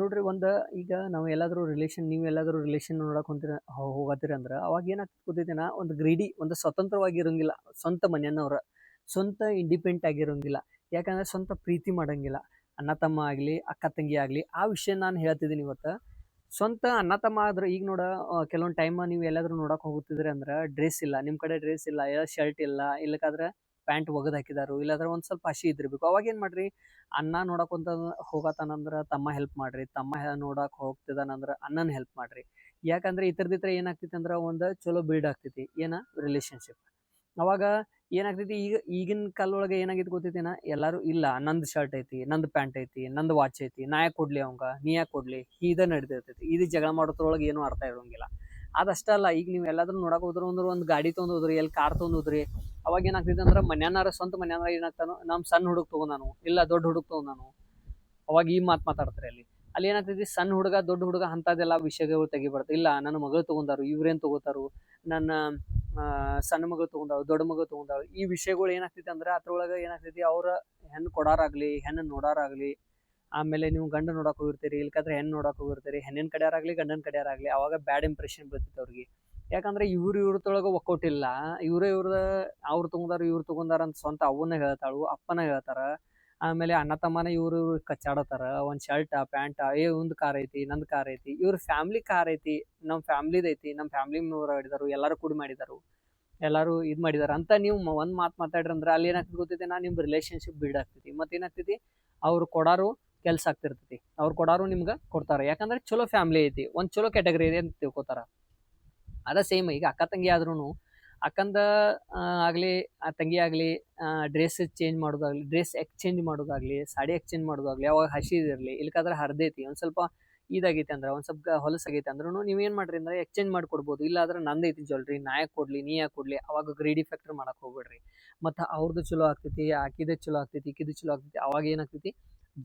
ನೋಡ್ರಿ ಈಗ ನಾವು ಎಲ್ಲಾದರೂ ನೀವು ಎಲ್ಲಾದರೂ ರಿಲೇಷನ್ ನೋಡಕ್ ಹೊಂಟಿರ ಹೋಗತ್ತೀರಿ ಅಂದ್ರ ಅವಾಗ ಏನಾಗ್ತದೆ ಗೊತ್ತೈತೇನ, ಒಂದು ಗ್ರೀಡಿ, ಒಂದು ಸ್ವತಂತ್ರವಾಗಿ ಇರಂಗಿಲ್ಲ. ಸ್ವಂತ ಮನೆಯವ್ರ ಸ್ವಂತ ಇಂಡಿಪೆಂಡೆಂಟ್ ಆಗಿರಂಗಿಲ್ಲ. ಯಾಕಂದ್ರೆ ಸ್ವಂತ ಪ್ರೀತಿ ಮಾಡಂಗಿಲ್ಲ. ಅಣ್ಣ ತಮ್ಮ ಆಗ್ಲಿ, ಅಕ್ಕ ತಂಗಿ ಆಗ್ಲಿ, ಆ ವಿಷಯ ನಾನು ಹೇಳ್ತಿದ್ದೀನಿ ಇವತ್ತ. ಸ್ವಂತ ಅಣ್ಣ ತಮ್ಮ ಆದ್ರೆ ಈಗ ನೋಡ, ಕೆಲವೊಂದು ಟೈಮ್ ನೀವು ಎಲ್ಲಾದ್ರೂ ನೋಡಕ್ ಹೋಗುತ್ತಿದ್ರಿ ಅಂದ್ರ ಡ್ರೆಸ್ ಇಲ್ಲ, ನಿಮ್ ಕಡೆ ಡ್ರೆಸ್ ಇಲ್ಲ, ಶರ್ಟ್ ಇಲ್ಲ, ಇಲ್ಲಕಾದ್ರೆ ಪ್ಯಾಂಟ್ ಒಗದ್ ಹಾಕಿದಾರು, ಇಲ್ಲಾಂದ್ರೆ ಒಂದ್ ಸ್ವಲ್ಪ ಹಸಿ ಇದ್ದಿರ್ಬೇಕು. ಅವಾಗ ಏನ್ ಮಾಡ್ರಿ, ಅಣ್ಣ ನೋಡಕ್ ಹೋಗತಾನಂದ್ರ ತಮ್ಮ ಹೆಲ್ಪ್ ಮಾಡ್ರಿ, ತಮ್ಮ ನೋಡಕ್ ಹೋಗ್ತಿದಾನಂದ್ರ ಅಣ್ಣನ ಹೆಲ್ಪ್ ಮಾಡ್ರಿ. ಯಾಕಂದ್ರೆ ಇತರದಿತ್ರ ಏನಾಗ್ತೈತಿ ಅಂದ್ರ ಒಂದ್ ಚಲೋ ಬಿಲ್ಡ್ ಆಗ್ತೈತಿ ಏನ ರಿಲೇಶನ್ಶಿಪ್. ಅವಾಗ ಏನಾಗ್ತೈತಿ, ಈಗಿನ ಕಾಲದೊಳಗೆ ಏನಾಗೈತಿ ಗೊತ್ತೈತೇನ, ಎಲ್ಲಾರು ಇಲ್ಲ ನಂದ್ ಶರ್ಟ್ ಐತಿ, ನಂದ್ ಪ್ಯಾಂಟ್ ಐತಿ, ನಂದ್ ವಾಚ್ ಐತಿ, ನಾ ಯಾಕೆ ಕೊಡ್ಲಿ ಅವಂಗ, ನೀ ಯಾಕೆ ಕೊಡ್ಲಿ, ಇದ ನಡ್ದಿರ್ತೈತಿ. ಇದು ಜಗಳ ಮಾಡೋದ್ರೊಳಗೆ ಏನು ಅರ್ಥ ಇರೋಂಗಿಲ್ಲ. ಅದಷ್ಟ ಅಲ್ಲ, ಈಗ ನೀವು ಎಲ್ಲಾದ್ರೂ ನೋಡಕ್ ಹೋದ್ರು ಅಂದ್ರೆ ಒಂದು ಗಾಡಿ ತೊಗೊಂಡ್ ಹೋದ್ರಿ, ಎಲ್ಲಿ ಕಾರ್ ತೊಗೊಂಡ್ ಹೋದ್ರಿ, ಅವಾಗ ಏನಾಗ್ತೈತಿ ಅಂದ್ರೆ ಮನ್ಯಾನಾರ ಸ್ವಂತ ಮನ್ಯಾನಾರ ಏನಾಗ್ತಾನೋ, ನಮ್ ಸಣ್ಣ ಹುಡುಗ ತಗೊಂಡಾನು, ಇಲ್ಲ ದೊಡ್ಡ ಹುಡುಗ ತಗೊಂಡಾನು, ಅವಾಗ ಈ ಮಾತಾಡ್ತಾರೆ ಅಲ್ಲಿ ಏನಾಗ್ತೈತಿ, ಸಣ್ಣ ಹುಡುಗ ದೊಡ್ಡ ಹುಡುಗ ಅಂತದೆಲ್ಲ ವಿಷಯಗಳು ತೆಗಿಬಾರ್ದು. ಇಲ್ಲ ನನ್ನ ಮಗಳು ತಗೊಂಡಾರು, ಇವ್ರೇನ್ ತಗೋತಾರು, ನನ್ನ ಸಣ್ಣ ಮಗಳು ತಗೊಂಡಾಳು, ದೊಡ್ಡ ಮಗಳು ತಗೊಂಡಾಳು, ಈ ವಿಷಯಗಳು ಏನಾಗ್ತೈತಿ ಅಂದ್ರೆ ಅದ್ರೊಳಗೆ ಏನಾಗ್ತೈತಿ, ಅವ್ರ ಹೆಣ್ಣು ಕೊಡಾರಾಗ್ಲಿ, ಹೆಣ್ಣು ನೋಡಾರಾಗ್ಲಿ, ಆಮೇಲೆ ನೀವು ಗಂಡ ನೋಡಕ್ ಹೋಗಿರ್ತೀರಿ, ಇಲ್ಕಾದ್ರೆ ಹೆಣ್ಣು ನೋಡಕ್ ಹೋಗಿರ್ತೀರಿ, ಹೆಣ್ಣಿನ ಕಡೆಯಾರಾಗ್ಲಿ ಗಂಡನ ಕಡೆಯಾರಾಗ್ಲಿ, ಅವಾಗ ಬ್ಯಾಡ್ ಇಂಪ್ರೆಷನ್ ಬೀಳ್ತೈತಿ ಅವ್ರಿಗೆ. ಯಾಕಂದ್ರೆ ಇವ್ರದೊಳಗ ಒಕ್ಕೌಟ್ ಇಲ್ಲ, ಇವ್ರ ಅವ್ರು ತಗೊಂಡಾರು, ಇವ್ರು ತಗೊಂಡಾರ ಅಂತ ಸ್ವಂತ ಅವನ್ನ ಹೇಳ್ತಾಳು, ಅಪ್ಪನ ಹೇಳ್ತಾರ. ಆಮೇಲೆ ಅಣ್ಣ ತಮ್ಮನ ಇವ್ರು ಕಚ್ಚಾಡತಾರ, ಒಂದ್ ಶರ್ಟ್ ಪ್ಯಾಂಟ್, ಒಂದ್ ಕಾರ್ ಐತಿ, ನಂದ್ ಕಾರ್ ಐತಿ, ಇವ್ರ ಫ್ಯಾಮಿಲಿ ಕಾರ್ ಐತಿ, ನಮ್ ಫ್ಯಾಮಿಲಿದ್ ಐತಿ, ನಮ್ ಫ್ಯಾಮಿಲಿ ಮೆಂಬರ್ ಆಡಿದಾರು, ಎಲ್ಲಾರು ಕೂಡಿ ಮಾಡಿದಾರು, ಎಲ್ಲಾರು ಇದ್ ಮಾಡಿದಾರ ಅಂತ ನೀವು ಒಂದ್ ಮಾತಾಡ್ರಿ ಅಂದ್ರೆ ಅಲ್ಲಿ ಏನಾಗ್ತದೆ ಗೊತ್ತೈತಿ, ನಿಮ್ದು ರಿಲೇಶನ್ಶಿಪ್ ಬಿಲ್ಡ್ ಆಗ್ತೈತಿ. ಮತ್ತೆ ಏನಾಗ್ತೈತಿ, ಅವ್ರು ಕೊಡಾರು ಕೆಲ್ಸ ಆಗ್ತಿರ್ತೈತಿ, ಅವ್ರು ಕೊಡಾರು ನಿಮ್ಗ ಕೊಡ್ತಾರ. ಯಾಕಂದ್ರೆ ಚಲೋ ಫ್ಯಾಮಿಲಿ ಐತಿ, ಒಂದ್ ಚಲೋ ಕ್ಯಾಟಗರಿ ಇದೆ ಅಂತ ತಿಳ್ಕೊತಾರ. ಅದ ಸೇಮ್ ಈಗ ಅಕ್ಕ ತಂಗಿ ಆದ್ರೂನು, ಅಕ್ಕಂದ ಆಗ್ಲಿ, ಆ ತಂಗಿ ಆಗ್ಲಿ, ಡ್ರೆಸ್ ಚೇಂಜ್ ಮಾಡೋದಾಗ್ಲಿ, ಡ್ರೆಸ್ ಎಕ್ಸ್ಚೇಂಜ್ ಮಾಡೋದಾಗ್ಲಿ, ಸಾಡಿ ಎಕ್ಸ್ಚೇಂಜ್ ಮಾಡೋದಾಗ್ಲಿ, ಅವಾಗ ಹಸಿದಿರ್ಲಿ, ಇಲ್ಕಾದ್ರೆ ಹರ್ದೈತಿ, ಒಂದ್ ಸ್ವಲ್ಪ ಇದಾಗೈತಿ ಅಂದ್ರೆ, ಒಂದ್ ಸ್ವಲ್ಪ ಹೊಲಸಾಗೈತಿ ಅಂದ್ರೂ ನೀವೇನ್ ಮಾಡ್ರಿ ಅಂದ್ರೆ ಎಕ್ಸ್ಚೇಂಜ್ ಮಾಡ್ಕೊಡ್ಬೋದು. ಇಲ್ಲಾಂದ್ರೆ ನಂದೈತಿ ಜ್ಯುವೆಲ್ರಿ, ನಾ ಯಾಕೆ ಕೊಡ್ಲಿ, ನೀ ಯಾಕೆ ಕೊಡ್ಲಿ, ಅವಾಗ ಗ್ರೀಡಿ ಫ್ಯಾಕ್ಟರ್ ಮಾಡಕ್ ಹೋಗ್ಬೇಡ್ರಿ. ಮತ್ತು ಅವ್ರದ್ದು ಚಲೋ ಆಗ್ತೈತಿ, ಆಕಿದ ಚಲೋ ಆಗ್ತೈತಿ, ಇಕಿದು ಚಲೋ ಆಗ್ತೈತಿ, ಅವಾಗ ಏನಾಗ್ತೈತಿ,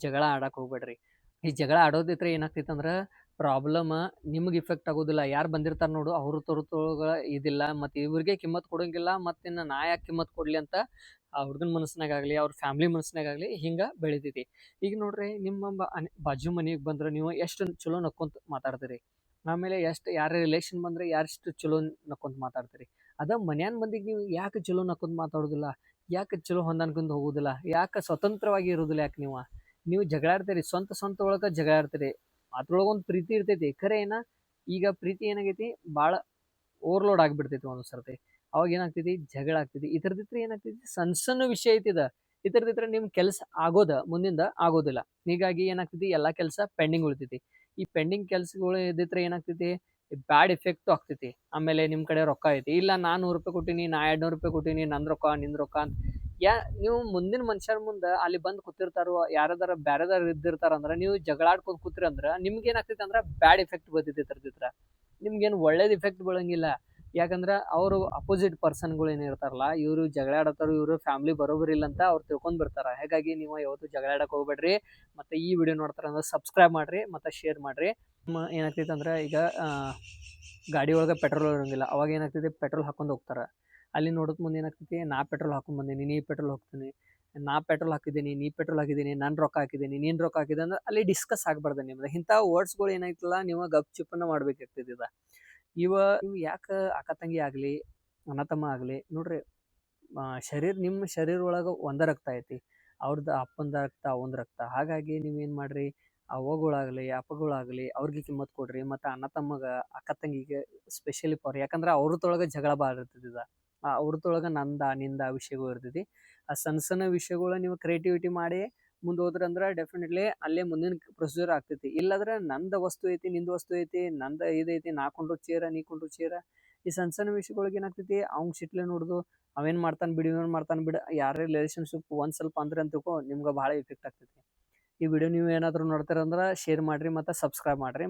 ಜಗಳ ಆಡಕ್ ಹೋಗ್ಬೇಡ್ರಿ. ಈ ಜಗಳ ಆಡೋದಿದ್ರೆ ಏನಾಗ್ತೈತಿ ಅಂದ್ರೆ ಪ್ರಾಬ್ಲಮ್ ನಿಮ್ಗೆ ಇಫೆಕ್ಟ್ ಆಗೋದಿಲ್ಲ. ಯಾರು ಬಂದಿರ್ತಾರ ನೋಡು ಅವ್ರ ತೋರ್ಗ ಇದಿಲ್ಲ, ಮತ್ತೆ ಇವ್ರಿಗೆ ಕಿಮ್ಮತ್ ಕೊಡಂಗಿಲ್ಲ, ಮತ್ತೆ ನಾ ಯಾಕೆ ಕಿಮ್ಮತ್ ಕೊಡ್ಲಿ ಅಂತ ಆ ಹುಡುಗನ ಮನಸ್ಸಿನಾಗಲಿ, ಅವ್ರ ಫ್ಯಾಮಿಲಿ ಮನಸ್ಸಿನಾಗಲಿ ಹಿಂಗ ಬೆಳಿತೈತಿ. ಈಗ ನೋಡ್ರಿ, ನಿಮ್ಮ ಬಾಜು ಮನೆಗೆ ಬಂದ್ರೆ ನೀವು ಎಷ್ಟು ಚಲೋ ನಕ್ಕೊಂತ ಮಾತಾಡ್ತೀರಿ, ಆಮೇಲೆ ಎಷ್ಟು ಯಾರ ರಿಲೇಷನ್ ಬಂದ್ರೆ ಎಷ್ಟು ಚಲೋ ನಕ್ಕೊಂತ ಮಾತಾಡ್ತೀರಿ. ಅದ ಮನ್ಯಾನ್ ಮಂದಿಗೆ ನೀವು ಯಾಕೆ ಚಲೋ ನಕ್ಕೊಂತ ಮಾತಾಡೋದಿಲ್ಲ, ಯಾಕೆ ಚಲೋ ಹೊಂದಾಣ್ಕೊಂಡ್ ಹೋಗೋದಿಲ್ಲ, ಯಾಕೆ ಸ್ವತಂತ್ರವಾಗಿ ಇರೋದಿಲ್ಲ, ಯಾಕೆ ನೀವು ಜಗಳಾಡ್ತೀರಿ, ಸ್ವಂತ ಒಳಗ ಜಗಳಾಡ್ತೀರಿ. ಅದ್ರೊಳಗ ಒಂದು ಪ್ರೀತಿ ಇರ್ತೈತಿ, ಖರೆ ಈಗ ಪ್ರೀತಿ ಏನಾಗೈತಿ, ಭಾಳ ಓವರ್ಲೋಡ್ ಆಗಿಬಿಡ್ತೈತಿ ಒಂದೊಂದ್ಸರ್ತಿ. ಅವಾಗ ಏನಾಗ್ತೈತಿ, ಜಗಳ ಆಗ್ತೈತಿ. ಇತರದಿತ್ರ ಏನಾಗ್ತೈತಿ, ಸಣ್ಣ ವಿಷಯ ಐತಿದ, ಇತರದಿತ್ರ ನಿಮ್ ಕೆಲಸ ಮುಂದಿಂದ ಆಗೋದಿಲ್ಲ. ಹೀಗಾಗಿ ಏನಾಗ್ತೈತಿ, ಎಲ್ಲಾ ಕೆಲಸ ಪೆಂಡಿಂಗ್ ಉಳಿತೈತಿ. ಈ ಪೆಂಡಿಂಗ್ ಕೆಲ್ಸಗಳು ಇದ್ದಿದ್ರೆ ಏನಾಗ್ತೈತಿ, ಬ್ಯಾಡ್ ಎಫೆಕ್ಟ್ ಆಗ್ತೈತಿ. ಆಮೇಲೆ ನಿಮ್ ಕಡೆ ರೊಕ್ಕ ಐತಿ, ಇಲ್ಲ ನಾನ್ ₹100 ಕೊಟ್ಟಿನಿ, ನಾ ₹200 ಕೊಟ್ಟಿನಿ, ನಂದ್ ರೊಕ್ಕ ನಿಂದ್ ರೊಕ್ಕ ಅಂತ ನೀವು ಮುಂದಿನ ಮನುಷ್ಯರ ಮುಂದ ಅಲ್ಲಿ ಬಂದ್ ಕೂತಿರ್ತಾರೋ, ಯಾರದಾರ ಬ್ಯಾರೆದಾರ ಇದ್ದಿರ್ತಾರ ಅಂದ್ರ ನೀವು ಜಗಳಾಡ್ಕೊಂಡ್ ಕೂತ್ರಿ ಅಂದ್ರ ನಿಮ್ಗೆ ಏನಾಗ್ತೈತಿ ಅಂದ್ರ ಬ್ಯಾಡ್ ಎಫೆಕ್ಟ್ ಬರ್ತೈತಿ. ಇತರದಿತ್ರ ನಿಮ್ಗೇನು ಒಳ್ಳೇದ್ ಇಫೆಕ್ಟ್ ಬೀಳಂಗಿಲ್ಲ. ಯಾಕಂದ್ರ ಅವರು ಅಪೋಸಿಟ್ ಪರ್ಸನ್ಗಳು ಏನಿರ್ತಾರಲ್ಲ, ಇವ್ರು ಜಗಳಾಡತಾರ, ಇವ್ರು ಫ್ಯಾಮಿಲಿ ಬರೋಬರ್ ಇಲ್ಲ ಅಂತ ಅವ್ರು ತಿಳ್ಕೊಂಡ್ ಬಿಡ್ತಾರ. ಹಾಗಾಗಿ ನೀವು ಯಾವತ್ತು ಜಗಳಾಡಕ್ ಹೋಗ್ಬೇಡ್ರಿ. ಮತ್ತೆ ಈ ವಿಡಿಯೋ ನೋಡ್ತಾರ ಅಂದ್ರೆ ಸಬ್ಸ್ಕ್ರೈಬ್ ಮಾಡ್ರಿ, ಮತ್ತೆ ಶೇರ್ ಮಾಡ್ರಿ. ಏನಾಗ್ತೈತಿ ಅಂದ್ರೆ ಈಗ ಗಾಡಿ ಒಳಗೆ ಪೆಟ್ರೋಲ್ ಇರೋಂಗಿಲ್ಲ, ಅವಾಗ ಏನಾಗ್ತೈತಿ, ಪೆಟ್ರೋಲ್ ಹಾಕೊಂಡ್ ಹೋಗ್ತಾರ. ಅಲ್ಲಿ ನೋಡೋದ್ ಮುಂದೆ ಏನಾಗ್ತೈತಿ, ನಾ ಪೆಟ್ರೋಲ್ ಹಾಕೊಂಡ್ ಬಂದೀನಿ, ನೀ ಪೆಟ್ರೋಲ್ ಹಾಕ್ತೀನಿ, ನಾ ಪೆಟ್ರೋಲ್ ಹಾಕಿದ್ದೀನಿ, ನೀ ಪೆಟ್ರೋಲ್ ಹಾಕಿದ್ದೀನಿ, ನನ್ ರೊಕ್ಕ ಹಾಕಿದ್ದೀನಿ, ನೀನ್ ರೊಕ್ಕ ಹಾಕಿದೆ ಅಂದ್ರೆ ಅಲ್ಲಿ ಡಿಸ್ಕಸ್ ಆಗ್ಬಾರ್ದು ನಿಮ್ದು. ಇಂಥ ವರ್ಡ್ಸ್ಗಳು ಏನಾಯ್ತಲ್ಲ, ನೀವು ಗಪ್ ಚಿಪ್ಪನ್ನ ಮಾಡ್ಬೇಕಾಗ್ತೈತಿ. ಇವು ಯಾಕೆ ಅಕ್ಕ ತಂಗಿ ಆಗ್ಲಿ, ಅಣ್ಣ ತಮ್ಮ ಆಗ್ಲಿ, ನೋಡ್ರಿ, ನಿಮ್ಮ ಶರೀರ ಒಳಗೆ ಒಂದ ರಕ್ತ ಐತಿ, ಅವ್ರದ್ದು ಅಪ್ಪಂದ ರಕ್ತ, ಅವಂದ ರಕ್ತ. ಹಾಗಾಗಿ ನೀವೇನ್ ಮಾಡ್ರಿ, ಅವ್ವಗಳಾಗ್ಲಿ ಅಪ್ಪಗಳಾಗ್ಲಿ ಅವ್ರಿಗೆ ಕಿಮ್ಮತ್ ಕೊಡ್ರಿ. ಮತ್ತೆ ಅಣ್ಣ ತಮ್ಮಗ, ಅಕ್ಕ ತಂಗಿಗೆ ಸ್ಪೆಷಲಿ ಫಾರ್, ಯಾಕಂದ್ರೆ ಅವ್ರದೊಳಗೆ ಜಗಳ ಭಾಳ ಇರ್ತೈತಿ. ಅವ್ರದೊಳಗೆ ನಿಂದ ವಿಷಯಗಳು ಇರ್ತೈತಿ. ಆ ಸಣ್ಣ ವಿಷಯಗಳ ನೀವು ಕ್ರಿಯೇಟಿವಿಟಿ ಮಾಡಿ ಮುಂದೆ ಹೋದ್ರಂದ್ರೆ ಡೆಫಿನೆಟ್ಲಿ ಅಲ್ಲೇ ಮುಂದಿನ ಪ್ರೊಸೀಜರ್ ಆಗ್ತೈತಿ. ಇಲ್ಲಾಂದ್ರೆ ನಂದ ವಸ್ತು ಐತಿ, ನಿಂದ ವಸ್ತು ಐತಿ, ನಂದ ಇದೈತಿ, ನಾ ಕೊಂಡ್ರು ಚೇರ, ನೀ ಕೊಂಡ್ರು ಚೇರ. ಈ ಸಣ್ಣ ವಿಷಯಗಳಿಗೆ ಏನಾಗ್ತೈತಿ, ಅವ್ನ್ ಸಿಟ್ಲೆ ನೋಡುದು, ಅವೇನ್ ಮಾಡ್ತಾನ ಬಿಡು, ಇವನ್ ಮಾಡ್ತಾನ ಬಿಡು, ಯಾರೇ ರಿಲೇಶನ್ಶಿಪ್ ಒಂದ್ ಸ್ವಲ್ಪ ಅಂದ್ರೆ ಅಂತಕೋ ನಿಮ್ಗೆ ಭಾಳ ಇಫೆಕ್ಟ್ ಆಗ್ತೈತಿ. ಈ ವಿಡಿಯೋ ನೀವು ಏನಾದ್ರು ನೋಡ್ತೀರಂದ್ರೆ ಶೇರ್ ಮಾಡ್ರಿ, ಮತ್ತೆ ಸಬ್ಸ್ಕ್ರೈಬ್ ಮಾಡ್ರಿ.